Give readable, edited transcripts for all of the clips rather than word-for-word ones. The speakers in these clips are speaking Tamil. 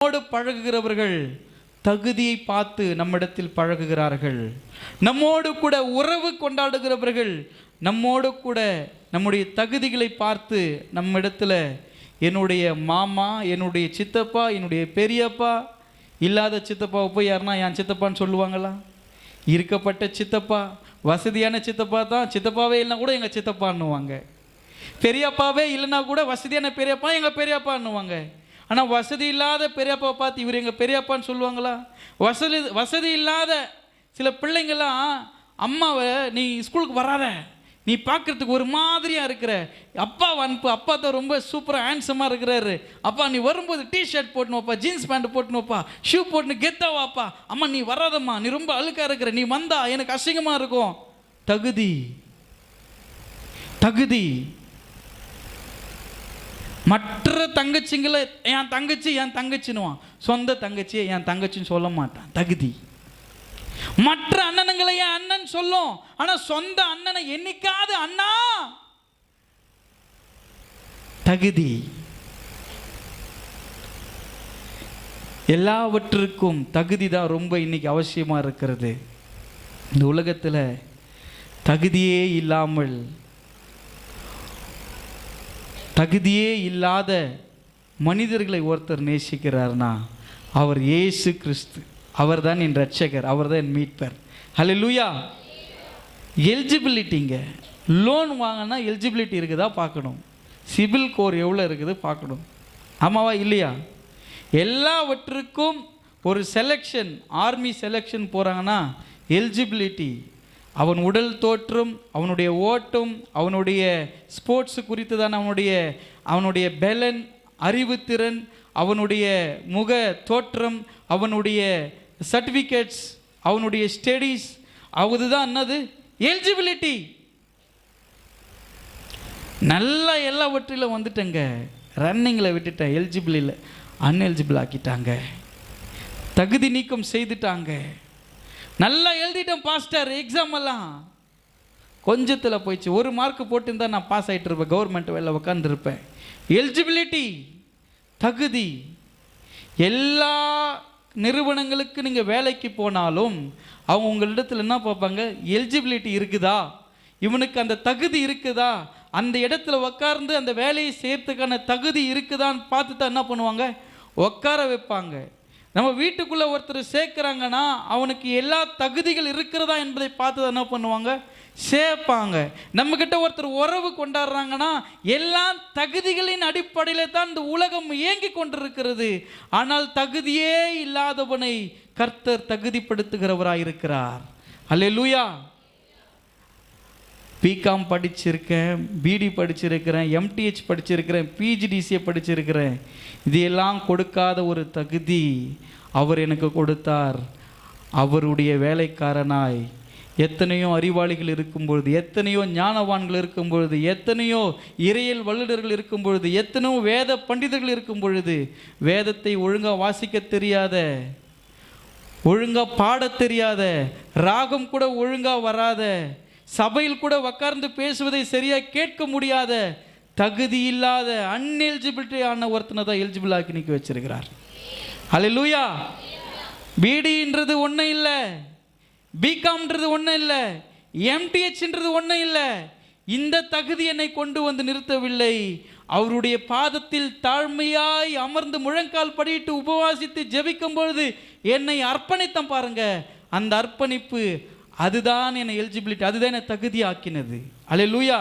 நம்மோடு பழகுகிறவர்கள் தகுதியை பார்த்து நம்மிடத்தில் பழகுகிறார்கள். நம்மோடு கூட உறவு கொண்டாடுகிறவர்கள் நம்மோடு கூட நம்முடைய தகுதிகளை பார்த்து நம்மிடத்தில் என்னுடைய மாமா, என்னுடைய சித்தப்பா, என்னுடைய பெரியப்பா, இல்லாத சித்தப்பாவை போய் யாருன்னா என் சித்தப்பான்னு சொல்லுவாங்களா? இருக்கப்பட்ட சித்தப்பா, வசதியான சித்தப்பா தான். சித்தப்பாவே இல்லைனா கூட எங்கள் சித்தப்பான்னுவாங்க. பெரியப்பாவே இல்லைனா கூட வசதியான பெரியப்பா எங்கள் பெரியப்பான்னுவாங்க. ஆனால் வசதி இல்லாத பெரியப்பாவை பார்த்து இவர் எங்கள் பெரியப்பான்னு சொல்லுவாங்களா? வசதி இல்லாத சில பிள்ளைங்கள்லாம் அம்மாவை நீ ஸ்கூலுக்கு வராத, நீ பார்க்குறதுக்கு ஒரு மாதிரியாக இருக்கிற, அப்பா அனுப்பு, அப்பா தான் ரொம்ப சூப்பராக ஹேண்ட்ஸமாக இருக்கிறாரு, அப்பா நீ வரும்போது டிஷர்ட் போட்டுனுவாப்பா, ஜீன்ஸ் பேண்ட் போட்டுனுவாப்பா, ஷூ போட்டுன்னு கெத்தாவாப்பா, அம்மா நீ வராதம்மா, நீ ரொம்ப அழுக்காக இருக்கிற, நீ வந்தா எனக்கு அசிங்கமாக இருக்கும். தகுதி தகுதி. மற்ற தங்கச்சிங்களை என் தங்கச்சின்னுவான், சொந்த தங்கச்சியை என் தங்கச்சின்னு சொல்ல மாட்டான். தகுதி. மற்ற அண்ணனுங்களை என் அண்ணன் சொல்லும், ஆனா சொந்த அண்ணனை என்னைக்காவது அண்ணா. தகுதி. எல்லாவற்றுக்கும் தகுதி தான் ரொம்ப இன்னைக்கு அவசியமா இருக்கிறது. இந்த உலகத்தில் தகுதியே இல்லாத மனிதர்களை ஒருத்தர் நேசிக்கிறார்னா அவர் இயேசு கிறிஸ்து. அவர் தான் என் ரட்சகர், அவர் தான் என் மீட்பர். ஹல்லேலூயா. எலிஜிபிலிட்டிங்க. லோன் வாங்கினா எலிஜிபிலிட்டி இருக்குதா பார்க்கணும். சிபில் ஸ்கோர் எவ்வளோ இருக்குது பார்க்கணும். ஆமாவா இல்லையா? எல்லாவற்றுக்கும் ஒரு செலெக்ஷன், ஆர்மி செலெக்ஷன் போகிறாங்கன்னா எலிஜிபிலிட்டி, அவன் உடல் தோற்றம், அவனுடைய ஓட்டம், அவனுடைய ஸ்போர்ட்ஸு குறித்து தான் அவனுடைய பெலன், அறிவுத்திறன், அவனுடைய முக தோற்றம், அவனுடைய சர்டிஃபிகேட்ஸ், அவனுடைய ஸ்டடீஸ், அதுதான் என்னது எலிஜிபிலிட்டி. நல்லா எல்லாவற்றிலும் வந்துட்டேங்க, ரன்னிங்கில் விட்டுட்டேன், எலிஜிபிள் இல்லை, அன்எலிஜிபிள் ஆக்கிட்டாங்க, தகுதி நீக்கம் செய்துட்டாங்க. நல்லா எழுதிட்டேன் பாஸ்டர், எக்ஸாம் எல்லாம் கொஞ்சத்தில் போயிடுச்சு. ஒரு மார்க் போட்டுருந்தா நான் பாஸ் ஆகிட்டு இருப்பேன், கவர்மெண்ட் வேலை உட்காந்துருப்பேன். எலிஜிபிலிட்டி, தகுதி. எல்லா நிறுவனங்களுக்கு நீங்கள் வேலைக்கு போனாலும் அவங்க உங்களிடத்தில் என்ன பார்ப்பாங்க? எலிஜிபிலிட்டி இருக்குதா, இவனுக்கு அந்த தகுதி இருக்குதா, அந்த இடத்துல உட்கார்ந்து அந்த வேலையை செய்யறதுக்கான தகுதி இருக்குதான்னு பார்த்து தான் என்ன பண்ணுவாங்க? உட்கார வைப்பாங்க. நம்ம வீட்டுக்குள்ளே ஒருத்தர் சேர்க்குறாங்கன்னா அவனுக்கு எல்லா தகுதிகள் இருக்கிறதா என்பதை பார்த்து தான் என்ன பண்ணுவாங்க? சேர்ப்பாங்க. நம்மக்கிட்ட ஒருத்தர் உறவு கொண்டாடுறாங்கன்னா எல்லா தகுதிகளின் அடிப்படையில் தான் இந்த உலகம் இயங்கி கொண்டிருக்கிறது. ஆனால் தகுதியே இல்லாதவனை கர்த்தர் தகுதிப்படுத்துகிறவராக இருக்கிறார். அல்லேலூயா. பிகாம் படிச்சிருக்கேன், பிடி படிச்சிருக்கிறேன், எம்டிஹெச் படிச்சிருக்கிறேன், பிஜிடிசியை படிச்சிருக்கிறேன், இதையெல்லாம் கொடுக்காத ஒரு தகுதி அவர் எனக்கு கொடுத்தார். அவருடைய வேலைக்காரனாய் எத்தனையோ அறிவாளிகள் இருக்கும் பொழுது, எத்தனையோ ஞானவான்கள் இருக்கும் பொழுது, எத்தனையோ இறையியல் வல்லுநர்கள் இருக்கும் பொழுது, எத்தனையோ வேத பண்டிதர்கள் இருக்கும் பொழுது, வேதத்தை ஒழுங்காக வாசிக்க தெரியாத, ஒழுங்காக பாட தெரியாத, ராகம் கூட ஒழுங்காக வராத, சபையில் கூட உட்கார்ந்து பேசுவதை சரியாக கேட்க முடியாத, தகுதி இல்லாத அன்எலிஜிபிலிட்டி ஆன ஒருத்தனை தான் எலிஜிபிள் ஆக்கி நிற்க வச்சிருக்கிறார். ஹல்லேலூயா. பிடின்றது ஒன்றும் இல்லை, பிகாம்ன்றது ஒன்றும் இல்லை, எம்டிஹெச்ன்றது ஒன்றும் இல்லை. இந்த தகுதி என்னை கொண்டு வந்து நிறுத்தவில்லை. அவருடைய பாதத்தில் தாழ்மையாய் அமர்ந்து முழங்கால் படியிட்டு உபவாசித்து ஜெபிக்கும் பொழுது என்னை அர்ப்பணித்தம் பாருங்க. அந்த அர்ப்பணிப்பு அதுதான் என்னை எலிஜிபிலிட்டி, அதுதான் என்னை தகுதி ஆக்கினது. அல்லேலூயா.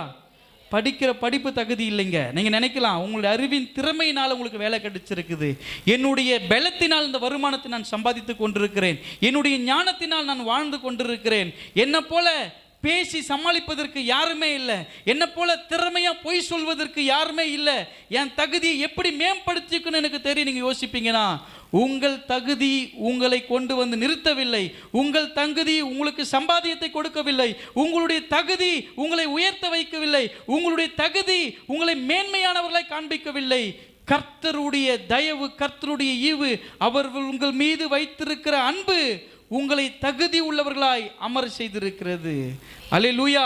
படிக்கிற படிப்பு தகுதி இல்லைங்க. நீங்கள் நினைக்கலாம் உங்களுடைய அறிவின் திறமையினால் உங்களுக்கு வேலை கிடைச்சிருக்குது, என்னுடைய பலத்தினால் இந்த வருமானத்தை நான் சம்பாதித்து கொண்டிருக்கிறேன், என்னுடைய ஞானத்தினால் நான் வாழ்ந்து கொண்டிருக்கிறேன், என்னை போல பேசி சமாளிப்பதற்கு யாருமே இல்லை, என்னை போல திறமையாக பொய் சொல்வதற்கு யாருமே இல்லை, என் தகுதியை எப்படி மேம்படுத்திக்கணும்னு எனக்கு தெரியும். நீங்கள் யோசிப்பீங்கன்னா உங்கள் தகுதி உங்களை கொண்டு வந்து நிறுத்தவில்லை, உங்கள் தகுதி உங்களுக்கு சம்பாத்தியத்தை கொடுக்கவில்லை, உங்களுடைய தகுதி உங்களை உயர்த்த வைக்கவில்லை, உங்களுடைய தகுதி உங்களை மேன்மையானவர்களை காண்பிக்கவில்லை. கர்த்தருடைய தயவு, கர்த்தருடைய ஈவு, அவர் உங்கள் மீது வைத்திருக்கிற அன்பு உங்களை தகுதி உள்ளவர்களாய் அமர செய்திருக்கிறது. அல்லேலூயா.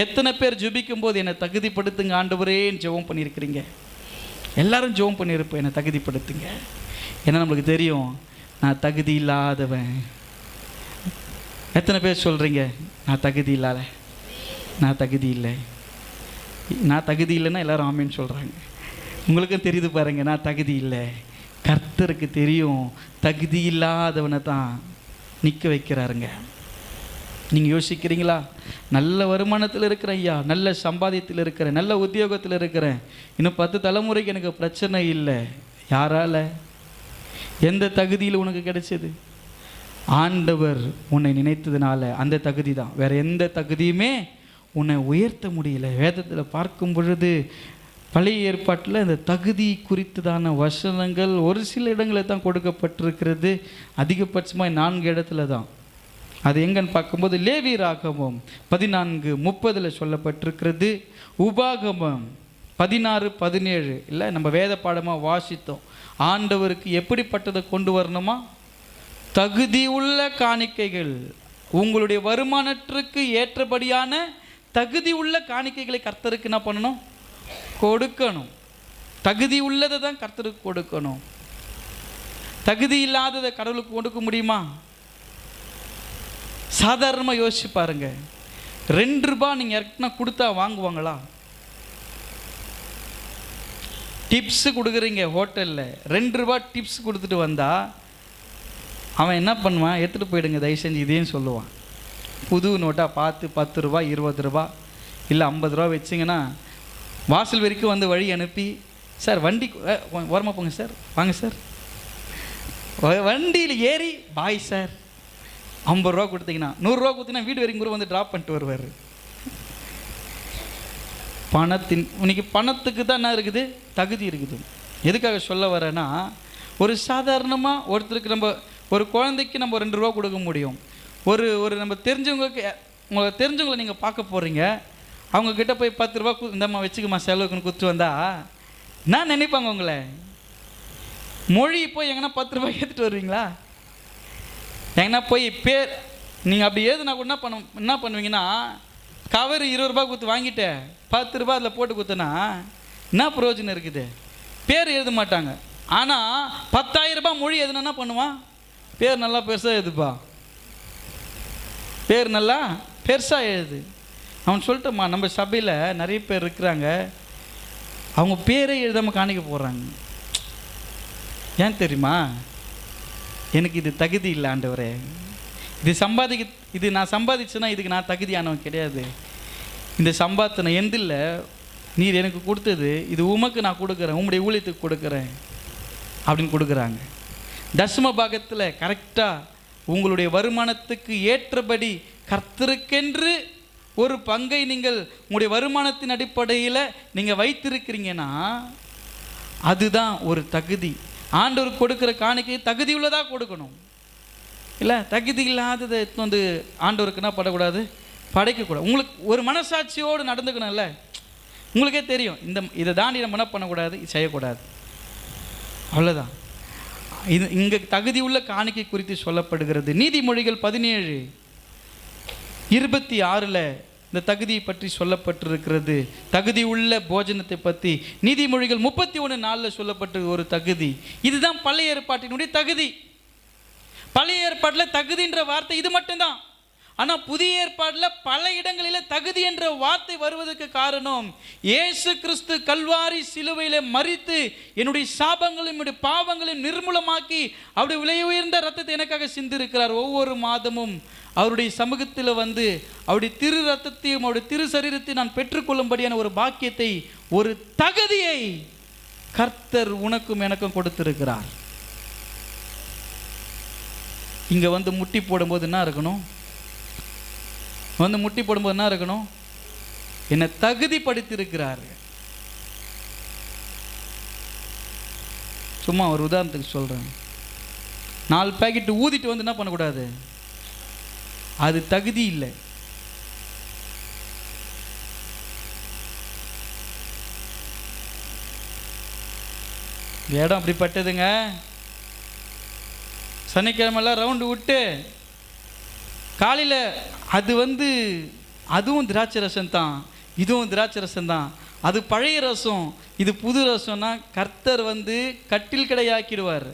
எத்தனை பேர் ஜெபிக்கும் போது என்னை தகுதிப்படுத்துங்க ஆண்டவரேன்னு ஜெபம் பண்ணியிருக்கிறீங்க? எல்லாரும் ஜெபம் பண்ணியிருப்போம், என்னை தகுதிப்படுத்துங்க. ஏன்னா நம்மளுக்கு தெரியும் நான் தகுதி இல்லாதவன். எத்தனை பேர் சொல்கிறீங்க நான் தகுதி இல்லாத, நான் தகுதி இல்லை, நான் தகுதி இல்லைன்னா எல்லாரும் ஆமேன்னு சொல்கிறாங்க. உங்களுக்கும் தெரியுது பாருங்க, நான் தகுதி இல்லை. கர்த்தருக்கு தெரியும் தகுதி இல்லாதவனை தான் நிற்க வைக்கிறாருங்க. நீங்கள் யோசிக்கிறீங்களா? நல்ல வருமானத்தில் இருக்கிறேன் ஐயா, நல்ல சம்பாதியத்தில் இருக்கிறேன், நல்ல உத்தியோகத்தில் இருக்கிறேன், இன்னும் 10 தலைமுறைக்கு எனக்கு பிரச்சனை இல்லை. யாரால? எந்த தகுதியில் உனக்கு கிடைச்சது? ஆண்டவர் உன்னை நினைத்ததுனால அந்த தகுதி தான். வேற எந்த தகுதியுமே உன்னை உயர்த்த முடியல. வேதத்தில் பார்க்கும் பொழுது பழைய ஏற்பாட்டில் இந்த தகுதி குறித்ததான வசனங்கள் ஒரு சில இடங்களில் தான் கொடுக்கப்பட்டிருக்கிறது. அதிகபட்சமாக 4 இடத்துல தான். அது எங்கன்னு பார்க்கும்போது லேவியராகமம் 14:30 சொல்லப்பட்டிருக்கிறது. உபாகமம் 16:17 இல்லை, நம்ம வேத பாடமாக வாசித்தோம். ஆண்டவருக்கு எப்படிப்பட்டதை கொண்டு வரணுமா? தகுதி உள்ள காணிக்கைகள், உங்களுடைய வருமானத்திற்கு ஏற்றபடியான தகுதி உள்ள காணிக்கைகளை கர்த்தருக்கு என்ன பண்ணணும்? கொடுக்கணும். தகுதி உள்ளதை தான் கர்த்தருக்கு கொடுக்கணும். தகுதி இல்லாததை கடவுளுக்கு கொடுக்க முடியுமா? சாதாரணமாக யோசிச்சு பாருங்க. 2 ரூபாய் நீங்கள் யாருக்குன்னா கொடுத்தா வாங்குவாங்களா? டிப்ஸ் கொடுக்குறீங்க ஹோட்டலில், 2 ரூபாய் டிப்ஸ் கொடுத்துட்டு வந்தா அவன் என்ன பண்ணுவான்? எடுத்துகிட்டு போயிடுங்க தயவு செஞ்சு இதையும் சொல்லுவான். புது நோட்டாக பார்த்து 10 ரூபா 20 ரூபா இல்லை 50 ரூபா வச்சிங்கன்னா வாசல் வரைக்கும் வந்து வழி அனுப்பி, சார் வண்டி ஓரமாக போங்க சார், வாங்க சார், வண்டியில் ஏறி பாய் சார் 50 ரூபா கொடுத்தீங்கன்னா 100 ரூபா கொடுத்தீங்கன்னா வீடு வரைக்கும் கூட வந்து ட்ராப் பண்ணிட்டு வருவார். இன்னைக்கு பணத்துக்கு தான் என்ன இருக்குது? தகுதி இருக்குது. எதுக்காக சொல்ல வரேன்னா, ஒரு சாதாரணமாக ஒருத்தருக்கு நம்ம ஒரு குழந்தைக்கு நம்ம 2 ரூபா கொடுக்க முடியும். ஒரு நம்ம உங்களை தெரிஞ்சவங்களை நீங்கள் பார்க்க போகிறீங்க, அவங்கக்கிட்ட போய் 10 ரூபா இந்தம்மா வச்சுக்கம்மா செலவுக்குன்னு கொடுத்துட்டு வந்தா நான் நினைப்பாங்க உங்களை மொழி போய் எங்கன்னா 10 ரூபாய் ஏற்றுட்டு வருவீங்களா? எங்கன்னா போய் பேர் நீங்கள் அப்படி ஏதுனா கூட என்ன பண்ணுவீங்கன்னா, கவர் 20 ரூபா கொடுத்து வாங்கிட்டு 10 ரூபா அதில் போட்டு கொடுத்தனா என்ன பிரயோஜனம் இருக்குது? பேர் எழுத மாட்டாங்க. ஆனால் 10,000 ரூபாய் மொழி எதுனா என்ன பண்ணுவான்? பேர் நல்லா பெருசாக எழுதுப்பா, பேர் நல்லா பெருசாக எழுது. அவன் சொல்லிட்டோம்மா, நம்ம சபையில் நிறைய பேர் இருக்கிறாங்க, அவங்க பேரே எழுதாமல் காணிக்க போடுறாங்க. ஏன் தெரியுமா? எனக்கு இது தகுதி இல்லை ஆண்டவரே, இது நான் சம்பாதிச்சேன்னா இதுக்கு நான் தகுதியானவன் கிடையாது. இந்த சம்பாத்தனை எந்தில்ல நீர் எனக்கு கொடுத்தது, இது உமக்கு நான் கொடுக்குறேன், உம்முடைய ஊழியத்துக்கு கொடுக்குறேன் அப்படின்னு கொடுக்குறாங்க. தசம பாகத்தில் கரெக்டாக உங்களுடைய வருமானத்துக்கு ஏற்றபடி கர்த்தருக்கென்று ஒரு பங்கை நீங்கள் உங்களுடைய வருமானத்தின் அடிப்படையில் நீங்கள் வைத்திருக்கிறீங்கன்னா அதுதான் ஒரு தகுதி. ஆண்டவருக்கு கொடுக்குற காணிக்கை தகுதி உள்ளதாக கொடுக்கணும். இல்லை தகுதி இல்லாததை வந்து ஆண்டவருக்கு என்ன படக்கூடாது? படைக்கக்கூடாது. உங்களுக்கு ஒரு மனசாட்சியோடு நடந்துக்கணும்ல. உங்களுக்கே தெரியும் இதை தாண்டி நம்ம என்ன பண்ணக்கூடாது, செய்யக்கூடாது, அவ்வளோதான். இங்கே தகுதி உள்ள காணிக்கை குறித்து சொல்லப்படுகிறது. நீதிமொழிகள் 17:26 இந்த தகுதியை பற்றி சொல்லப்பட்டிருக்கிறது. தகுதி உள்ள போஜனத்தை பற்றி நீதிமொழிகள் 31:4 சொல்லப்பட்ட ஒரு தகுதி. இதுதான் பழைய ஏற்பாட்டினுடைய தகுதி. பழைய ஏற்பாட்டில் தகுதின்ற வார்த்தை இது மட்டும்தான். ஆனால் புதிய ஏற்பாட்டில் பல இடங்களில் தகுதி என்ற வார்த்தை வருவதற்கு காரணம், இயேசு கிறிஸ்து கல்வாரி சிலுவையில் மரித்து என்னுடைய சாபங்களையும் என்னுடைய பாவங்களையும் நிர்மூலமாக்கி அவருடைய விலை உயர்ந்த ரத்தத்தை எனக்காக சிந்திருக்கிறார். ஒவ்வொரு மாதமும் அவருடைய சமூகத்தில் வந்து அவருடைய திரு ரத்தத்தையும் அவருடைய திரு சரீரத்தையும் நான் பெற்றுக்கொள்ளும்படியான ஒரு பாக்கியத்தை, ஒரு தகுதியை கர்த்தர் உனக்கும் எனக்கும் கொடுத்திருக்கிறார். இங்கே வந்து முட்டி போடும்போது என்ன இருக்கணும்? முட்டி போடும்போது என்ன இருக்கணும்? என்னை தகுதிப்படுத்தியிருக்கிறார். சும்மா ஒரு உதாரணத்துக்கு சொல்கிறேன். 4 பேக்கெட் ஊதிட்டு வந்து என்ன பண்ணக்கூடாது? அது தகுதி இல்லை. இடம் அப்படிப்பட்டதுங்க. சனிக்கிழமெல்லாம் ரவுண்டு விட்டு காலையில் அது வந்து அதுவும் திராட்சை ரசம் தான், இதுவும் திராட்சை ரசம் தான், அது பழைய ரசம் இது புது ரசம்னா கர்த்தர் வந்து கட்டில் கடையாக்கிடுவார்.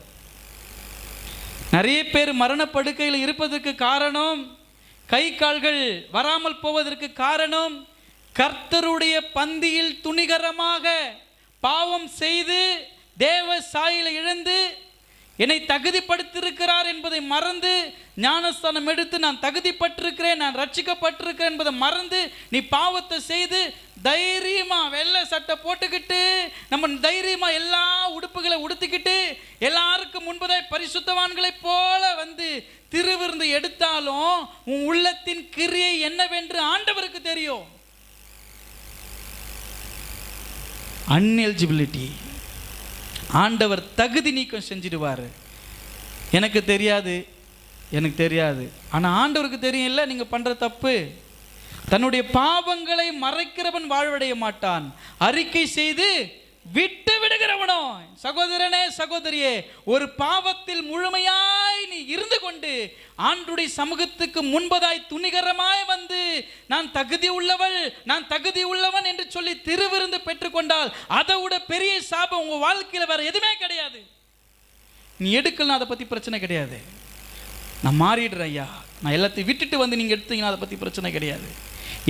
நிறைய பேர் மரணப்படுக்கையில் இருப்பதற்கு காரணம், கை கால்கள் வராமல் போவதற்கு காரணம், கர்த்தருடைய பந்தியில் துணிகரமாக பாவம் செய்து தேவ சாயலை இழந்து என்னை தகுதிப்படுத்தியிருக்கிறார் என்பதை மறந்து, ஞானஸ்தானம் எடுத்து நான் தகுதிப்பட்டிருக்கிறேன், நான் ரட்சிக்கப்பட்டிருக்கிறேன் என்பதை மறந்து நீ பாவத்தை செய்து தைரியமா வெள்ளை சட்டை போட்டுக்கிட்டு நம்ம தைரியமா எல்லா உடுப்புகளை உடுத்திக்கிட்டு எல்லாருக்கும் முன்பதாய் பரிசுத்தவான்களைப் போல வந்து திருவிருந்து எடுத்தாலும் உன் உள்ளத்தின் கிரியை என்னவென்று ஆண்டவருக்கு தெரியும். அன்எலிஜிபிலிட்டி ஆண்டவர் தகுதி நீக்கம் செஞ்சிடுவார். எனக்கு தெரியாது ஆனால் ஆண்டவருக்கு தெரியும். இல்லை, நீங்கள் பண்ணுற தப்பு. தன்னுடைய பாவங்களை மறைக்கிறவன் வாழ்வடைய மாட்டான், அறிக்கை செய்து விட்டு விடுகிறவனோ. சகோதரனே, சகோதரியே, ஒரு பாவத்தில் முழுமையாய் நீ இருந்து கொண்டு ஆண்டுடைய சமூகத்துக்கு முன்பதாய் துணிகரமாய் வந்து நான் தகுதி உள்ளவள், நான் தகுதி உள்ளவன் என்று சொல்லி திருவிருந்து பெற்றுக்கொண்டால் அதை விட பெரிய சாபம் உங்க வாழ்க்கையில் வேற எதுவுமே கிடையாது. நீ எடுக்கலாம், அதை பத்தி பிரச்சனை கிடையாது. நான் மாறிடுறேன் ஐயா, நான் எல்லாத்தையும் விட்டுட்டு வந்து நீங்க எடுத்தீங்கன்னா அதை பத்தி பிரச்சனை கிடையாது.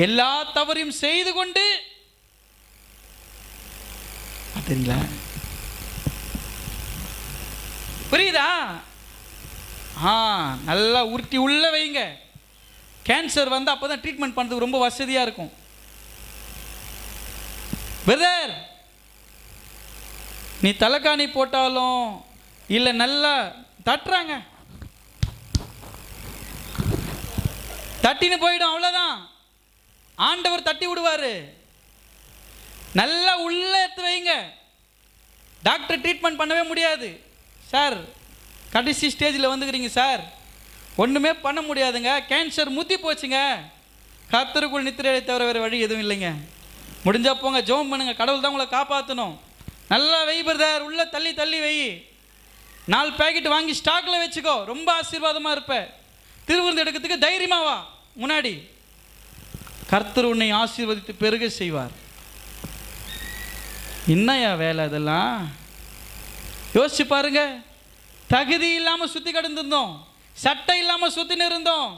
எல்லா தவறையும் செய்து கொண்டு தெரியுங்களா, புரியுதா? நல்லா உருட்டி உள்ள வைங்க. கேன்சர் வந்து அப்பதான் ட்ரீட்மெண்ட் பண்றதுக்கு ரொம்ப வசதியா இருக்கும். பிரதர், நீ தலைக்காணி போட்டாலும் இல்லை, நல்லா தட்டுறாங்க, தட்டின்னு போயிடும், அவ்வளோதான். ஆண்டவர் தட்டி விடுவார். நல்லா உள்ள எடுத்து வைங்க. டாக்டர் ட்ரீட்மெண்ட் பண்ணவே முடியாது. சார், கடைசி ஸ்டேஜில் வந்துக்கிறீங்க சார், ஒன்றுமே பண்ண முடியாதுங்க, கேன்சர் முத்தி போச்சுங்க, கர்த்தருக்குள் நித்திரையை தவிர வேறு வழி எதுவும் இல்லைங்க, முடிஞ்சா போங்க, ஜெபம் பண்ணுங்க, கடவுள் தான் உங்களை காப்பாற்றணும். நல்லா வை பிரதர், உள்ள தள்ளி தள்ளி வை, 4 பேக்கெட் வாங்கி ஸ்டாக்ல வச்சுக்கோ, ரொம்ப ஆசீர்வாதமாக இருப்ப. திருவிருந்து எடுக்கிறதுக்கு தைரியமாக வா முன்னாடி. கர்த்தர் உன்னை ஆசீர்வதித்து பெருக செய்வார். என்னையா வேலை அதெல்லாம்? யோசிச்சு பாருங்க. தகுதி இல்லாமல் சுற்றி கிடந்திருந்தோம், சட்டை இல்லாமல் சுற்றின்னு இருந்தோம்,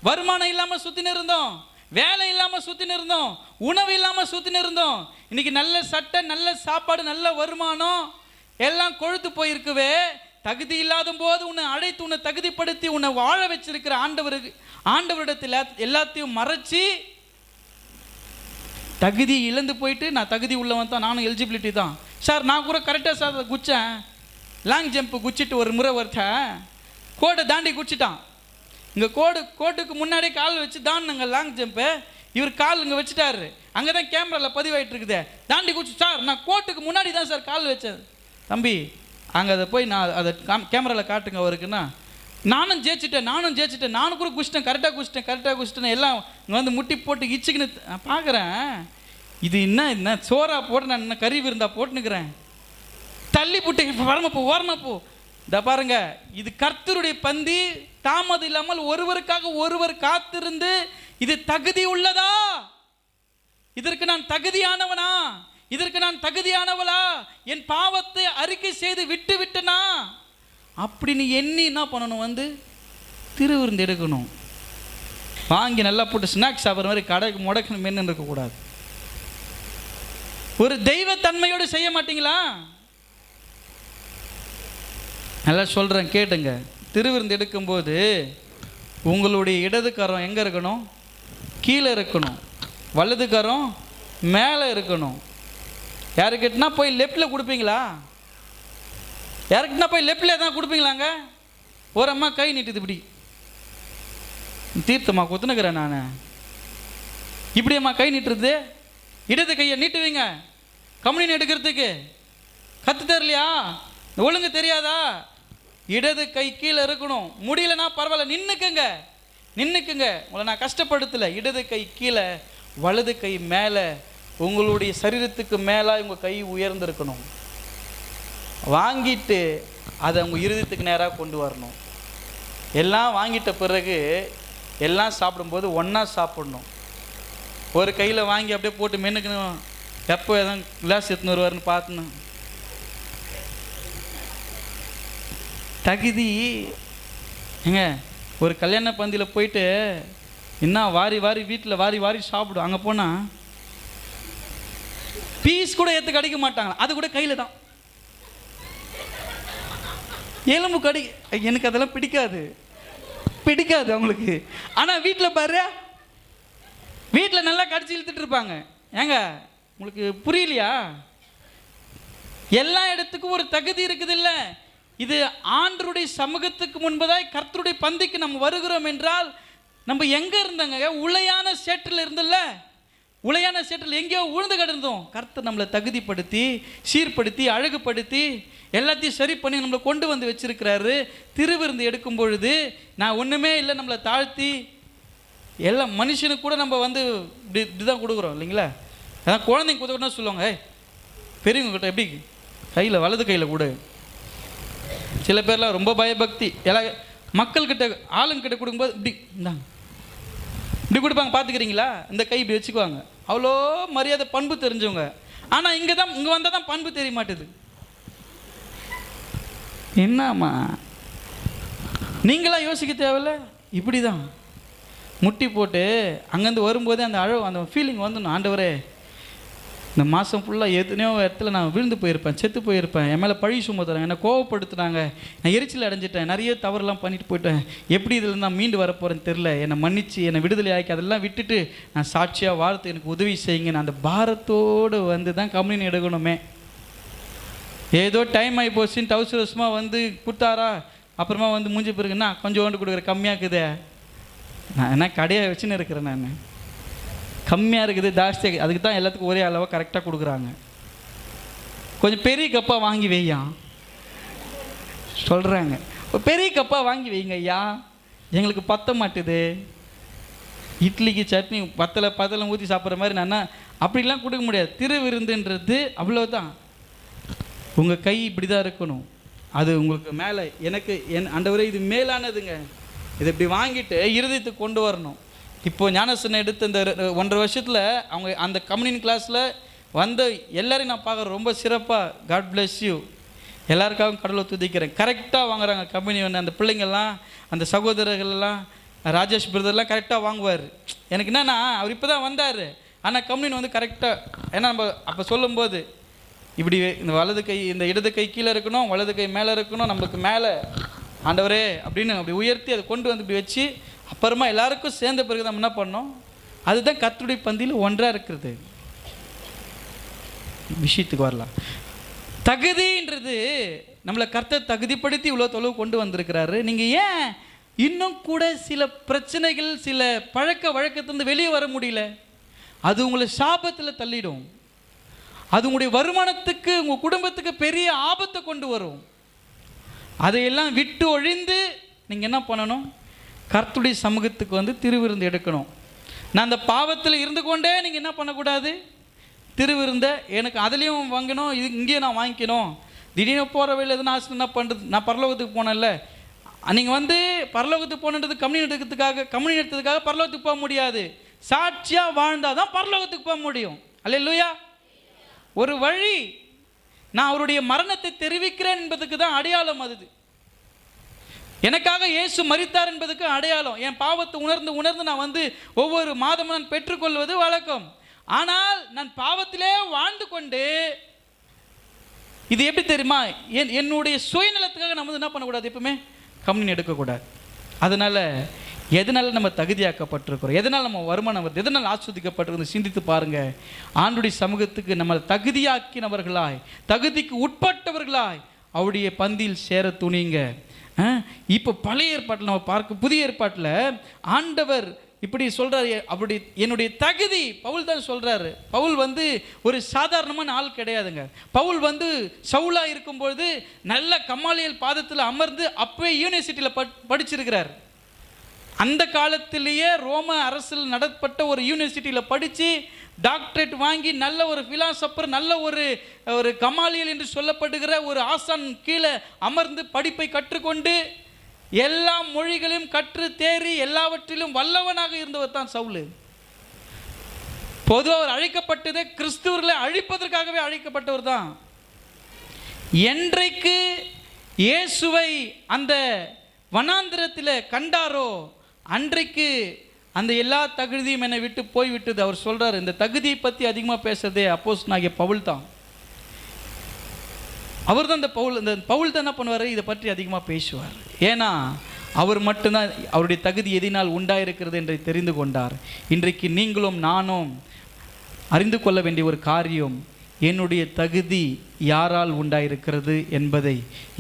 வருமானம் இல்லாமல் சுற்றின்னு இருந்தோம், வேலை இல்லாமல் சுற்றின்னு இருந்தோம், உணவு இல்லாமல் சுற்றின்னு இருந்தோம். இன்னைக்கு நல்ல சட்டை, நல்ல சாப்பாடு, நல்ல வருமானம் எல்லாம் கொழுத்து போயிருக்குவே. தகுதி இல்லாத போது உன்னை அழைத்து உன்னை தகுதிப்படுத்தி உன்னை வாழ வச்சிருக்கிற ஆண்டவரிடத்தில் எல்லாத்தையும் மறைச்சி தகுதி இழந்து போயிட்டு நான் தகுதி உள்ளவன் தான், நானும் எலிஜிபிலிட்டி தான் சார், நான் கூட கரெக்டாக சார் குச்சேன், லாங் ஜம்ப்பு குச்சிட்டு ஒரு முறை ஒருத்தன் கோடை தாண்டி குச்சிட்டான். இங்கே கோட்டுக்கு முன்னாடி கால் வச்சு தாண்டினாங்க லாங் ஜம்ப்பு. இவர் கால் இங்கே வச்சுட்டாரு, அங்கே தான் கேமராவில் பதிவாயிட்டு இருக்குது. தாண்டி குச்சி சார், நான் கோட்டுக்கு முன்னாடி தான் சார் கால் வச்சேன். தம்பி, அங்கே அதை போய் நான் அதை கேமராவில் காட்டுங்க அவருக்குன்னா, நானும் ஜெயிச்சிட்டேன், நானும் கூட குச்சிட்டேன், கரெக்டாக குச்சிட்டேன் எல்லாம் இங்கே வந்து முட்டி போட்டு இச்சுக்குன்னு பார்க்குறேன். இது என்ன சோறா போட்டு நான் இன்னும் கறி விருந்தா போட்டுனுக்கிறேன். தள்ளி போட்டு வரமப்போ இதை பாருங்க, இது கர்த்தருடைய பந்தி. தாமதம் இல்லாமல் ஒருவருக்காக ஒருவர் காத்திருந்து, இது தகுதி உள்ளதா, இதற்கு நான் தகுதியானவனா, இதற்கு நான் தகுதியானவளா, என் பாவத்தை அறிக்கை செய்து விட்டு விட்டனா அப்படி நீ எண்ணி என்ன பண்ணணும், வந்து திருவிருந்து எடுக்கணும். வாங்கி நல்லா போட்டு ஸ்நாக்ஸ் சாப்பிட்ற மாதிரி கடைக்கு முடக்கணும் மென்னு இருக்கக்கூடாது. ஒரு தெய்வத்தன்மையோடு செய்ய மாட்டீங்களா? நல்லா சொல்கிறேன் கேட்டுங்க. திருவிருந்து எடுக்கும்போது உங்களுடைய இடது கரம் எங்கே இருக்கணும்? கீழே இருக்கணும். வலது கரம் மேலே இருக்கணும். யாருக்கிட்டனா போய் லெஃப்டில் கொடுப்பீங்களா? யாருக்கிட்டனா போய் லெஃப்டில் தான் கொடுப்பீங்களாங்க? ஒரு அம்மா கை நீட்டுது, இப்படி தீர்த்தம்மா கொத்துனுக்கிறேன் நான், இப்படி அம்மா கை நீட்டுறது. இடது கையை நீட்டுவீங்க கம்யூனியன் எடுக்கிறதுக்கு. கற்று தரலையா? ஒழுங்கு தெரியாதா? இடது கை கீழே இருக்கணும். முடியலன்னா பரவாயில்ல, நின்னுக்குங்க, உங்களை நான் கஷ்டப்படுத்தலை. இடது கை கீழே, வலது கை மேலே, உங்களுடைய சரீரத்துக்கு மேலே உங்கள் கை உயர்ந்திருக்கணும். வாங்கிட்டு அதை உங்கள் இருதயத்துக்கு நேராக கொண்டு வரணும். எல்லாம் வாங்கிட்ட பிறகு எல்லாம் சாப்பிடும்போது ஒன்றா சாப்பிடணும். ஒரு கையில் வாங்கி அப்படியே போட்டு மென்னுக்கணும். எப்போ எதுவும் கிளாஸ் எடுத்துன்னு வருவார்னு பார்த்துணும். தகுதி ஏங்க, ஒரு கல்யாண பந்தியில் போயிட்டு என்ன வாரி வாரி வீட்டில் வாரி வாரி சாப்பிடும், அங்கே போனால் பீஸ் கூட ஏற்று கடிக்க மாட்டாங்க, அது கூட கையில் தான் எலும்பு கடி. எனக்கு அதெல்லாம் பிடிக்காது அவங்களுக்கு. ஆனால் வீட்டில் பாரு, வீட்டில் நல்லா கடிச்சு இழுத்துட்டு இருப்பாங்க. ஏங்க உங்களுக்கு புரியலையா? எல்லா இடத்துக்கும் ஒரு தகுதி இருக்குது இல்லை? இது ஆண்டருடைய சமூகத்துக்கு முன்பதாய் கர்த்தருடைய பந்திக்கு நம்ம வருகிறோம் என்றால் நம்ம எங்கே இருந்தாங்க? உளையான சேற்றில் இருந்தல்ல, உளையான சேற்றில் எங்கேயோ உழுந்து கிடந்தோம். கர்த்தர் நம்மளை தகுதிப்படுத்தி சீர்படுத்தி அழகுபடுத்தி எல்லாத்தையும் சரி பண்ணி நம்மளை கொண்டு வந்து வச்சிருக்கிறாரு. திருவிருந்து எடுக்கும் பொழுது நான் ஒன்றுமே இல்லை, நம்மளை தாழ்த்தி எல்லாம் மனுஷனுக்கு கூட நம்ம வந்து இப்படி தான் கொடுக்குறோம் இல்லைங்களா? அதான் குழந்தைங்க கொடுத்தோன்னா சொல்லுவாங்க, பெரியவங்க கிட்ட எப்படி கையில் வலது கையில் கொடு. சில பேர்லாம் ரொம்ப பயபக்தி, எல்லா மக்கள்கிட்ட ஆளுங்கிட்ட கொடுக்கும்போது இப்படி இந்தாங்க இப்படி கொடுப்பாங்க, பார்த்துக்கிறீங்களா? இந்த கை இப்படி வச்சுக்குவாங்க, அவ்வளோ மரியாதை பண்பு தெரிஞ்சவங்க. ஆனால் இங்கே வந்தால் தான் பண்பு தெரிய மாட்டுது. என்னம்மா நீங்களாம் யோசிக்க தேவையில்ல, இப்படி தான் முட்டி போட்டு அங்கேருந்து வரும்போதே அந்த ஃபீலிங் வந்துடணும். ஆண்டவரே, இந்த மாதம் ஃபுல்லாக எத்தனையோ இடத்துல நான் விழுந்து போயிருப்பேன், செத்து போயிருப்பேன், என் மேலே பழி சுமத்துறாங்க, என்னை கோவப்படுத்துனாங்க, நான் எரிச்சல் அடைஞ்சிட்டேன், நிறைய தவறுலாம் பண்ணிட்டு போயிட்டேன், எப்படி இதில் நான் மீண்டு வரப்போகிறேன்னு தெரில, என்னை மன்னிச்சு என்னை விடுதலை ஆக்கி அதெல்லாம் விட்டுட்டு நான் சாட்சியாக வாழ்த்து எனக்கு உதவி செய்யுங்க. அந்த பாரத்தோடு வந்து தான் கம்யூனியன் எடுக்கணுமே. ஏதோ டைம் ஆகி போச்சுன்னு அவசரமாக வந்து கொடுத்தாரா, அப்புறமா வந்து மூஞ்சி பிறகுன்னா கொஞ்சோண்டு கொடுக்குற கம்மியாக இருக்குதே. நான் என்ன கடையை வச்சுன்னு இருக்கிறேன், நான் கம்மியாக இருக்குது ஜாஸ்தியாக, அதுக்கு தான் எல்லாத்துக்கும் ஒரே அளவாக கரெக்டாக கொடுக்குறாங்க. கொஞ்சம் பெரிய கப்பாக வாங்கி வையா சொல்கிறாங்க, பெரிய கப்பாக வாங்கி வைங்க ஐயா, எங்களுக்கு பத்த மாட்டுது, இட்லிக்கு சட்னி பத்தலை ஊற்றி சாப்பிட்ற மாதிரி நான் அப்படிலாம் கொடுக்க முடியாது. திருவிருந்துன்றது அவ்வளோதான். உங்கள் கை இப்படி தான் இருக்கணும், அது உங்களுக்கு மேலே எனக்கு ஆண்டவரே இது மேலானதுங்க, இதை இப்படி வாங்கிட்டு இருதயத்துக்கு கொண்டு வரணும். இப்போது ஞானசனம் எடுத்த இந்த 1.5 வருஷத்தில் அவங்க அந்த கம்யூனியன் கிளாஸில் வந்த எல்லாரையும் நான் பார்க்குறேன், ரொம்ப சிறப்பாக. God bless you. எல்லாருக்காகவும் கடவுளை துதிக்கிறேன். கரெக்டாக வாங்குறாங்க கம்யூனியன். அந்த பிள்ளைங்கள்லாம், அந்த சகோதரர்கள்லாம், ராஜேஷ் பிரதர்லாம் கரெக்டாக வாங்குவார். எனக்கு என்னென்னா, அவர் இப்போ தான் வந்தார், ஆனால் கம்யூனியன் வந்து கரெக்டாக, ஏன்னா நம்ம அப்போ சொல்லும்போது இப்படி இந்த வலது கை, இந்த இடது கை கீழே இருக்கணும், வலது கை மேலே இருக்கணும், நம்மளுக்கு மேலே ஆண்டவரே அப்படின்னு அப்படி உயர்த்தி அதை கொண்டு வந்து இப்படி வச்சு அப்புறமா எல்லாருக்கும் சேர்ந்த பிறகு நம்ம என்ன பண்ணோம்? அதுதான் கர்த்தருடைய பந்தியில் ஒன்றாக இருக்கிறது. விஷயத்துக்கு வரலாம். தகுதின்றது நம்மளை கர்த்தர் தகுதிப்படுத்தி இவ்வளோ தொலைவு கொண்டு வந்திருக்கிறாரு. நீங்கள் ஏன் இன்னும் கூட சில பிரச்சனைகள், சில பழக்க வழக்கத்திலிருந்து வெளியே வர முடியல? அது உங்களை சாபத்தில் தள்ளிடும். அது உங்களுடைய வருமானத்துக்கு, உங்கள் குடும்பத்துக்கு பெரிய ஆபத்தை கொண்டு வரும். அதையெல்லாம் விட்டு ஒழிந்து நீங்கள் என்ன பண்ணணும்? கர்த்தருடைய சமூகத்துக்கு வந்து திருவிருந்து எடுக்கணும். நான் அந்த பாவத்தில் இருந்து கொண்டே நீங்கள் என்ன பண்ணக்கூடாது? திருவிருந்தை எனக்கு அதுலேயும் வாங்கணும், இது இங்கேயும் நான் வாங்கிக்கணும், திடீர்னு போகிற வேலை எதுனா ஆசை என்ன பண்ணுறது? நான் பரலோகத்துக்கு போனேன்ல, நீங்கள் வந்து பரலோகத்துக்கு போனது கம்யூனியன் எடுத்ததுக்காக பரலோகத்துக்கு போக முடியாது. சாட்சியாக வாழ்ந்தால் தான் பரலோகத்துக்கு போக முடியும். அல்லேலூயா. ஒரு வழி, நான் அவருடைய மரணத்தை தெரிவிக்கிறேன் என்பதுக்கு தான் அடையாளம். அது எனக்காக இயேசு மரித்தார் என்பதுக்கு அடையாளம். என் பாவத்தை உணர்ந்து நான் வந்து ஒவ்வொரு மாதமும் நான் பெற்றுக்கொள்வது வழக்கம். ஆனால் நான் பாவத்திலே வாழ்ந்து கொண்டு, இது எப்படி தெரியுமா? என்னுடைய சுயநலத்துக்காக நம்ம என்ன பண்ணக்கூடாது? எப்பவுமே கம்யூனியன் எடுக்கக்கூடாது. அதனால் எதனால் நம்ம தகுதியாக்கப்பட்டிருக்கிறோம், எதனால் நம்ம வருமானம் வருது, எதனால் ஆஸ்வதிக்கப்பட்டிருக்கிறது சிந்தித்து பாருங்கள். ஆண்டுடைய சமூகத்துக்கு நம்மளை தகுதியாக்கினவர்களாய், தகுதிக்கு உட்பட்டவர்களாய் அவருடைய பந்தியில் சேர துணிங்க. இப்போ பழைய ஏற்பாட்டில் நம்ம பார்க்க, புதிய ஏற்பாட்டில் ஆண்டவர் இப்படி சொல்கிறார். அப்படி என்னுடைய தகுதி, பவுல் தான் சொல்கிறாரு. பவுல் வந்து ஒரு சாதாரணமான ஆள் கிடையாதுங்க. பவுல் வந்து சவுலாக இருக்கும்பொழுது நல்ல கமாலியல் பாதத்தில் அமர்ந்து அப்பவே யூனிவர்சிட்டியில் படிச்சிருக்கிறார். அந்த காலத்திலேயே ரோம அரசில் நடத்தப்பட்ட ஒரு யூனிவர்சிட்டியில் படித்து டாக்டரேட் வாங்கி நல்ல ஒரு ஃபிலாசபர், நல்ல ஒரு கமாலியல் என்று சொல்லப்படுகிற ஒரு ஆசான் கீழே அமர்ந்து படிப்பை கற்றுக்கொண்டு எல்லா மொழிகளையும் கற்று தேறி எல்லாவற்றிலும் வல்லவனாக இருந்தவர் தான் சவுல். பொதுவாக அவர் அழைக்கப்பட்டதே கிறிஸ்துவர்களை அழிப்பதற்காகவே அழைக்கப்பட்டவர் தான். என்றைக்கு இயேசுவை அந்த வனாந்திரத்தில் கண்டாரோ அன்றைக்கு அந்த எல்லா தகுதியும் என்னை விட்டு போய்விட்டது. அவர் சொல்றார், இந்த தகுதியை பற்றி அதிகமாக பேசுறதே அப்போஸ்தலனாகிய பவுல் தான். அவர் தான் இந்த பவுல் தான் என்ன பண்ணுவார், இதை பற்றி அதிகமாக பேசுவார். ஏன்னா அவர் மட்டும்தான் அவருடைய தகுதி எதினால் உண்டாயிருக்கிறது என்று தெரிந்து கொண்டார். இன்றைக்கு நீங்களும் நானும் அறிந்து கொள்ள வேண்டிய ஒரு காரியம், என்னுடைய தகுதி யாரால் உண்டாயிருக்கிறது என்பதை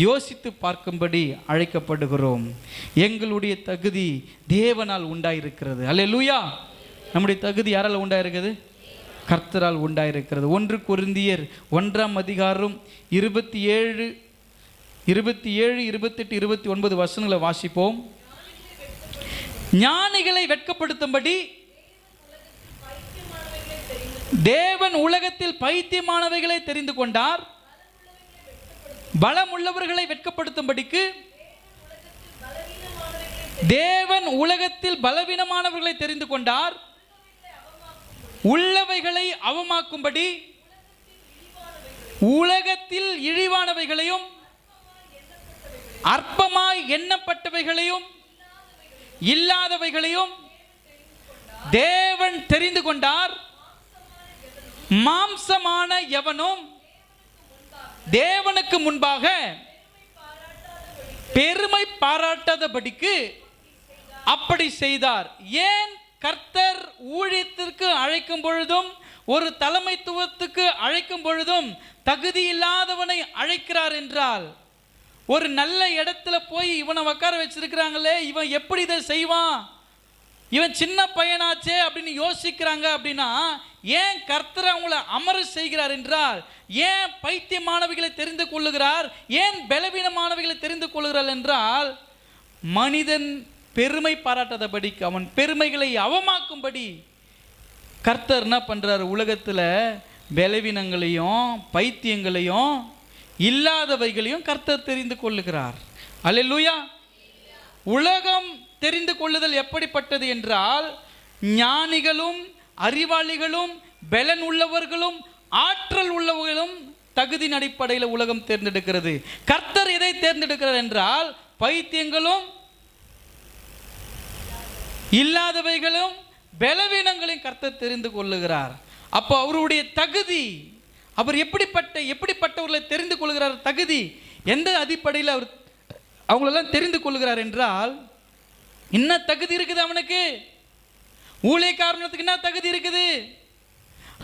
யோசித்து பார்க்கும்படி அழைக்கப்படுகிறோம். எங்களுடைய தகுதி தேவனால் உண்டாயிருக்கிறது. அல்லேலூயா. நம்முடைய தகுதி யாரால் உண்டாயிருக்கிறது? கர்த்தரால் உண்டாயிருக்கிறது. 1 கொரிந்தியர் 1ஆம் அதிகாரம் 27, 28, 29 வசனங்களை வாசிப்போம். ஞானிகளை வெட்கப்படுத்தும்படி தேவன் உலகத்தில் பைத்தியமானவைகளை தெரிந்து கொண்டார், பலம் உள்ளவர்களை வெட்கப்படுத்தும்படிக்கு தேவன் உலகத்தில் பலவீனமானவர்களை தெரிந்து கொண்டார், உள்ளவைகளை அவமாக்கும்படி உலகத்தில் இழிவானவைகளையும் அற்பமாய் எண்ணப்பட்டவைகளையும் இல்லாதவைகளையும் தேவன் தெரிந்து கொண்டார். மாம்சமான எவனும் தேவனுக்கு முன்பாக பெருமை பாராட்டாதபடிக்கு அப்படி செய்தார். ஏன் கர்த்தர் ஊழியத்திற்கு அழைக்கும் பொழுதும் ஒரு தலைமைத்துவத்துக்கு அழைக்கும் பொழுதும் தகுதி இல்லாதவனை அழைக்கிறார் என்றால், ஒரு நல்ல இடத்துல போய் இவனை உட்கார வச்சிருக்கிறாங்களே, இவன் எப்படி இதை செய்வான், இவன் சின்ன பையனாச்சே அப்படின்னு யோசிக்கிறாங்க. அப்படின்னா ஏன் கர்த்தர் அவங்கள அமர செய்கிறார் என்றால், ஏன் பைத்தியமானவைகளை தெரிந்து கொள்ளுகிறார், ஏன் பலவீனமானவைகளை தெரிந்து கொள்ளுகிறார் என்றால், மனிதன் பெருமை பாராட்டாதபடிக்கு, அவன் பெருமைகளை அவமாக்கும்படி கர்த்தர் என்ன பண்றார், உலகத்தில் பலவீனங்களையும் பைத்தியங்களையும் இல்லாதவைகளையும் கர்த்தர் தெரிந்து கொள்ளுகிறார். அல்லேலூயா. உலகம் தெரிந்து கொள்ளுதல் எப்படிப்பட்டது என்றால், ஞானிகளும் அறிவாளிகளும் பலன் உள்ளவர்களும் ஆற்றல் உள்ளவர்களும் தகுதியின் அடிப்படையில் உலகம் தேர்ந்தெடுக்கிறது. கர்த்தர் எதை தேர்ந்தெடுக்கிறார் என்றால், பைத்தியங்களும் இல்லாதவைகளும் பலவீனங்களையும் கர்த்தர் தெரிந்து கொள்ளுகிறார். அப்போ அவருடைய தகுதி, அவர் எப்படிப்பட்டவர்களை தெரிந்து கொள்கிறார், தகுதி எந்த அடிப்படையில் அவர் அவங்களெல்லாம் தெரிந்து கொள்கிறார் என்றால், என்ன தகுதி இருக்குது அவனுக்கு, ஊழியக்காரனுக்கு என்ன தகுதி இருக்குது,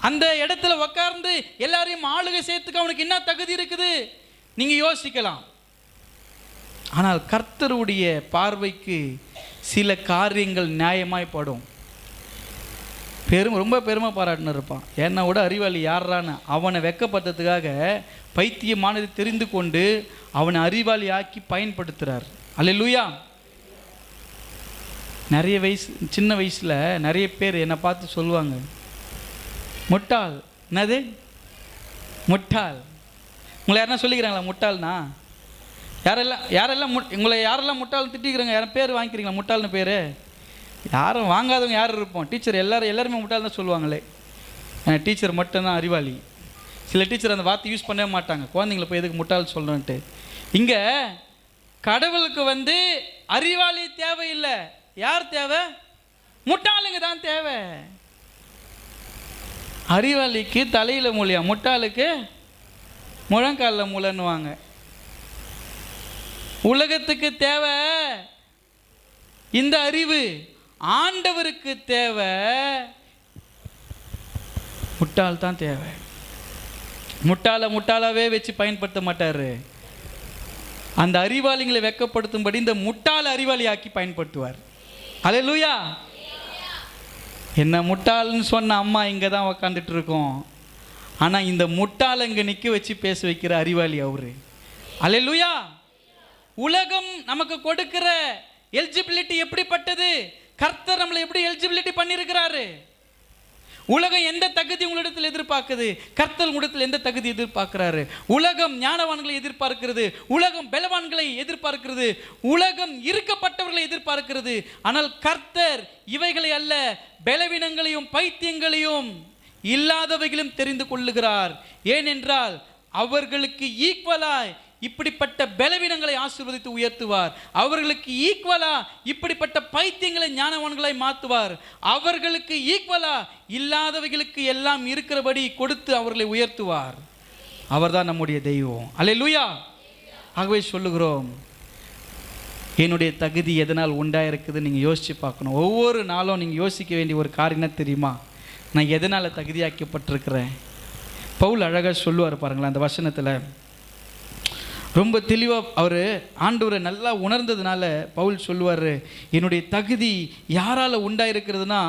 அந்த இடத்துல உட்கார்ந்து எல்லாரையும் ஆளுகை சேர்த்துக்கு அவனுக்கு என்ன தகுதி இருக்குது, நீங்க யோசிக்கலாம். ஆனால் கர்த்தருடைய பார்வைக்கு சில காரியங்கள் நியாயமாய்ப்படும். ரொம்ப பெருமை பாராட்டுன்னு இருப்பான், என்னை விட அறிவாளி யாரான்னு அவனை வெட்கப்படுத்துறதுக்காக பைத்தியமானதை தெரிந்து கொண்டு அவனை அறிவாளி ஆக்கி பயன்படுத்துகிறார். அல்லேலூயா. சின்ன வயசில் நிறைய பேர் என்னை பார்த்து சொல்லுவாங்க, முட்டாள். என்னது முட்டாள்? உங்களை யாருன்னா சொல்லிக்கிறாங்களா முட்டாள்னா? யாரெல்லாம் உங்களை யாரெல்லாம் முட்டாள் திட்டிக்கிறாங்க? யாரும் பேர் வாங்கிக்கிறீங்களா முட்டாள்னு பேர்? யாரும் வாங்காதவங்க யாரும் இருப்போம். டீச்சர் எல்லாருமே முட்டாள் தான் சொல்லுவாங்களே. டீச்சர் மட்டும்தான் அறிவாளி. சில டீச்சர் அந்த வார்த்தை யூஸ் பண்ணவே மாட்டாங்க, குழந்தைங்களை போய் எதுக்கு முட்டாள் சொல்கிறேன்ட்டு. இங்கே கடவுளுக்கு அறிவாளி தேவையில்லை. யார் தேவை? முட்டாளுங்க தான் தேவை. அறிவாளிக்கு தலையில் மூலியா, முட்டாளுக்கு முழங்காலில் மூலன்னுவாங்க. உலகத்துக்கு தேவை இந்த அறிவு, ஆண்டவருக்கு தேவை முட்டாள் தான் தேவை. முட்டாளாவே வச்சு பயன்படுத்த மாட்டாரு. அந்த அறிவாளிகளை வெட்கப்படுத்தும்படி இந்த முட்டாள் அறிவாளி ஆக்கி பயன்படுத்துவார். அல்லேலூயா. என்ன முட்டாள்னு சொன்ன அம்மா இங்கே தான் உக்காந்துட்டு இருக்கோம். ஆனால் இந்த முட்டாளை இங்கே நிற்க வச்சு பேச வைக்கிற அறிவாளி அவரு. அல்லேலூயா. உலகம் நமக்கு கொடுக்கிற எலிஜிபிலிட்டி எப்படிப்பட்டது? கர்த்தர் நம்மளை எப்படி எலிஜிபிலிட்டி பண்ணியிருக்கிறாரு? உலகம் எந்த தகுதி உங்களிடத்தில் எதிர்பார்க்குது? கர்த்தர் உங்களிடத்தில் எந்த தகுதி எதிர்பார்க்கிறாரு? உலகம் ஞானவான்களை எதிர்பார்க்கிறது, உலகம் பலவான்களை எதிர்பார்க்கிறது, உலகம் இருக்கப்பட்டவர்களை எதிர்பார்க்கிறது. ஆனால் கர்த்தர் இவைகளை அல்ல, பலவீனங்களையும் பைத்தியங்களையும் இல்லாதவைகளும் தெரிந்து கொள்ளுகிறார். ஏனென்றால் அவர்களுக்கு ஈக்குவலாய் இப்படிப்பட்ட பலவீனங்களை ஆசீர்வதித்து உயர்த்துவார். அவர்களுக்கு ஈக்குவலா இப்படிப்பட்ட பைத்தியங்களை ஞானவான்களாய் மாற்றுவார். அவர்களுக்கு ஈக்குவலா இல்லாதவைகளுக்கு எல்லாம் இருக்கிறபடி கொடுத்து அவர்களை உயர்த்துவார். அவர்தான் நம்முடைய தெய்வம். அல்லேலூயா. ஆகவே சொல்லுகிறோம், என்னுடைய தகுதி எதனால் உண்டாயிருக்குது நீங்கள் யோசித்து பார்க்கணும். ஒவ்வொரு நாளும் நீங்கள் யோசிக்க வேண்டிய ஒரு காரியம் என்ன தெரியுமா? நான் எதனால் தகுதியாக்கப்பட்டிருக்கிறேன். பவுல் அழகாக சொல்லுவார் பாருங்களேன், அந்த வசனத்தில் ரொம்ப தெளிவாக அவர் ஆண்டவரை நல்லா உணர்ந்ததுனால பவுல் சொல்லுவார், என்னுடைய தகுதி யாரால் உண்டாயிருக்கிறதுனா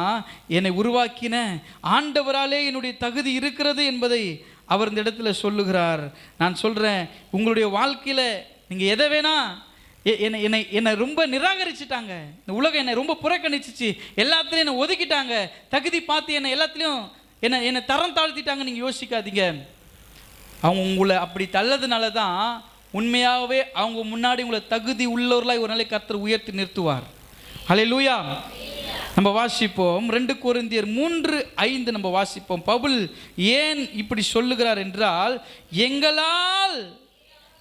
என்னை உருவாக்கின ஆண்டவராலே என்னுடைய தகுதி இருக்கிறது என்பதை அவர் இந்த இடத்துல சொல்லுகிறார். நான் சொல்கிறேன், உங்களுடைய வாழ்க்கையில் நீங்கள் எதை வேணா என்னை ரொம்ப நிராகரிச்சுட்டாங்க, இந்த உலகம் என்னை ரொம்ப புறக்கணிச்சிச்சு, எல்லாத்துலேயும் என்னை ஒதுக்கிட்டாங்க, தகுதி பார்த்து என்னை எல்லாத்துலேயும் என்னை தரம் தாழ்த்திட்டாங்க, நீங்கள் யோசிக்காதீங்க. அவங்க உங்களை அப்படி தள்ளதுனால தான் உண்மையாகவே அவங்க முன்னாடி உங்களை தகுதி உள்ளவர்களாய் ஒரு நாளை கர்த்தர் உயர்த்தி நிறுத்துவார். அல்லேலூயா. நம்ம வாசிப்போம் 2 கொரிந்தியர் 3:5 நம்ம வாசிப்போம். பவுல் ஏன் இப்படி சொல்லுகிறார் என்றால், எங்களால்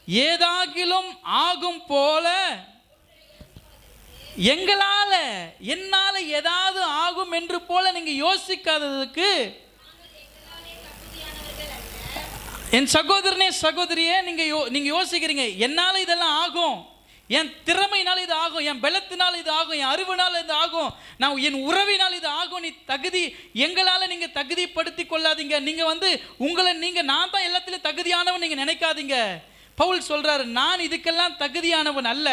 ஏதாகிலும் ஆகும் போல, என்னால் ஏதாவது ஆகும் என்று போல நீங்க யோசிக்காததுக்கு, என் சகோதரனே சகோதரியே, நீங்க யோசிக்கிறீங்க என்னால் இதெல்லாம் ஆகும், என் திறமையினால் இது ஆகும், என் பலத்தினால் இது ஆகும், என் அறிவினால் இது ஆகும், நான் என் உறவினால் இது ஆகும். நீ தகுதி எங்களால் நீங்க தகுதிப்படுத்தி கொள்ளாதீங்க. நீங்க உங்களை நான் தான் எல்லாத்திலும் தகுதியானவன் நீங்க நினைக்காதீங்க. பவுல் சொல்றாரு, நான் இதுக்கெல்லாம் தகுதியானவன் அல்ல,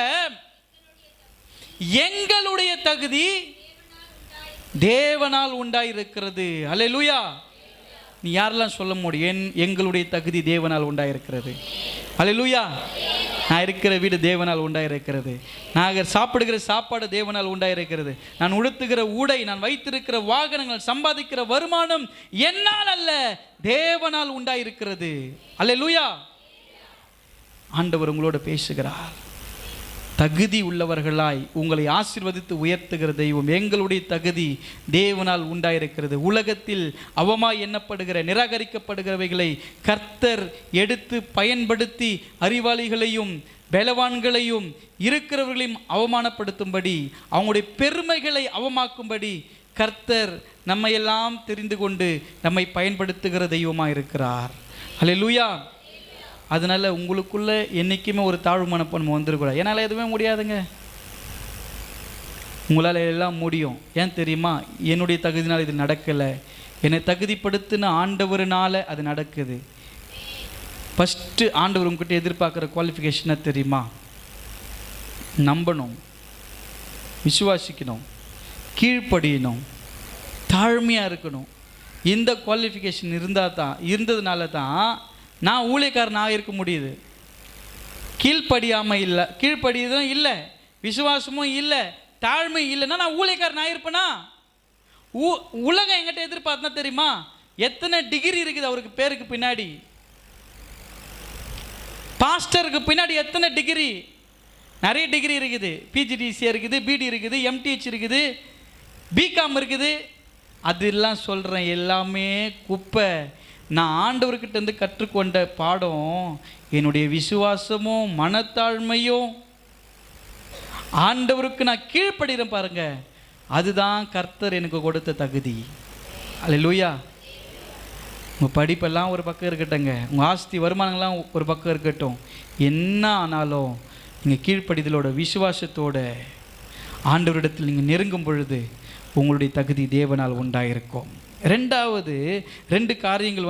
எங்களுடைய தகுதி தேவனால் உண்டாயிருக்கிறது. அல்லேலூயா. நீ யாரெல்லாம் சொல்ல முடியும்? எங்களுடைய தகுதி தேவனால் உண்டாயிருக்கிறது. அல்லேலூயா. நான் இருக்கிற வீடு தேவனால் உண்டாயிருக்கிறது. நான் சாப்பிடுகிற சாப்பாடு தேவனால் உண்டாயிருக்கிறது. நான் உடுத்துகிற உடை, நான் வைத்திருக்கிற வாகனங்கள், சம்பாதிக்கிற வருமானம் என்னால் அல்ல, தேவனால் உண்டாயிருக்கிறது. அல்லேலூயா. ஆண்டவர் உங்களோட பேசுகிறார். தகுதி உள்ளவர்களாய் உங்களை ஆசீர்வதித்து உயர்த்துகிற தெய்வம். எங்களுடைய தகுதி தேவனால் உண்டாயிருக்கிறது. உலகத்தில் அவமாய் எண்ணப்படுகிற நிராகரிக்கப்படுகிறவைகளை கர்த்தர் எடுத்து பயன்படுத்தி அறிவாளிகளையும் பலவான்களையும் இருக்கிறவர்களையும் அவமானப்படுத்தும்படி, அவங்களுடைய பெருமைகளை அவமாக்கும்படி கர்த்தர் நம்மையெல்லாம் தெரிந்து கொண்டு நம்மை பயன்படுத்துகிற தெய்வமாக இருக்கிறார். அல்லேலூயா. அதனால் உங்களுக்குள்ள என்றைக்குமே ஒரு தாழ்வு மனப்பான்மை வந்துடக்கூடாது. என்னால் எதுவுமே முடியாதுங்க, உங்களால் எல்லாம் முடியும். ஏன் தெரியுமா? என்னுடைய தகுதினால் இது நடக்கலை, என்னை தகுதிப்படுத்தின ஆண்டவர்னால அது நடக்குது. ஃபஸ்ட்டு ஆண்டவர் உங்ககிட்ட எதிர்பார்க்குற குவாலிஃபிகேஷனை தெரியுமா? நம்பணும், விசுவாசிக்கணும், கீழ்ப்படியணும், தாழ்மையாக இருக்கணும். இந்த குவாலிஃபிகேஷன் இருந்ததுனால தான் நான் ஊழியக்காரனாக இருக்க முடியுது. கீழ்ப்படியாமல் இல்லை, கீழ்ப்படியதும் இல்லை, விசுவாசமும் இல்லை, தாழ்மை இல்லைன்னா நான் ஊழியக்காரனாக இருப்பேனா? உலகம் என்கிட்ட எதிர்பார்த்தா தெரியுமா? எத்தனை டிகிரி இருக்குது அவருக்கு பேருக்கு பின்னாடி, பாஸ்டருக்கு பின்னாடி எத்தனை டிகிரி? நிறைய டிகிரி இருக்குது. பிஜிடிசி இருக்குது, பிடி இருக்குது, எம்டிஹெச் இருக்குது, பிகாம் இருக்குது. அதெல்லாம் சொல்கிறேன், எல்லாமே குப்பை. நான் ஆண்டவர்கிட்ட கற்றுக்கொண்ட பாடம் என்னுடைய விசுவாசமும் மனத்தாழ்மையும், ஆண்டவருக்கு நான் கீழ்ப்படுகிறேன் பாருங்க, அதுதான் கர்த்தர் எனக்கு கொடுத்த தகுதி. அல்லேலூயா. உங்கள் படிப்பெல்லாம் ஒரு பக்கம் இருக்கட்டுங்க, உங்கள் ஆஸ்தி வருமானங்கள்லாம் ஒரு பக்கம் இருக்கட்டும், என்ன ஆனாலும் நீங்கள் கீழ்ப்படிதலோட விசுவாசத்தோட ஆண்டவரிடத்தில் நீங்கள் நெருங்கும் பொழுது உங்களுடைய தகுதி தேவனால் உண்டாயிருக்கும். ரெண்டாவது 2 காரியங்கள்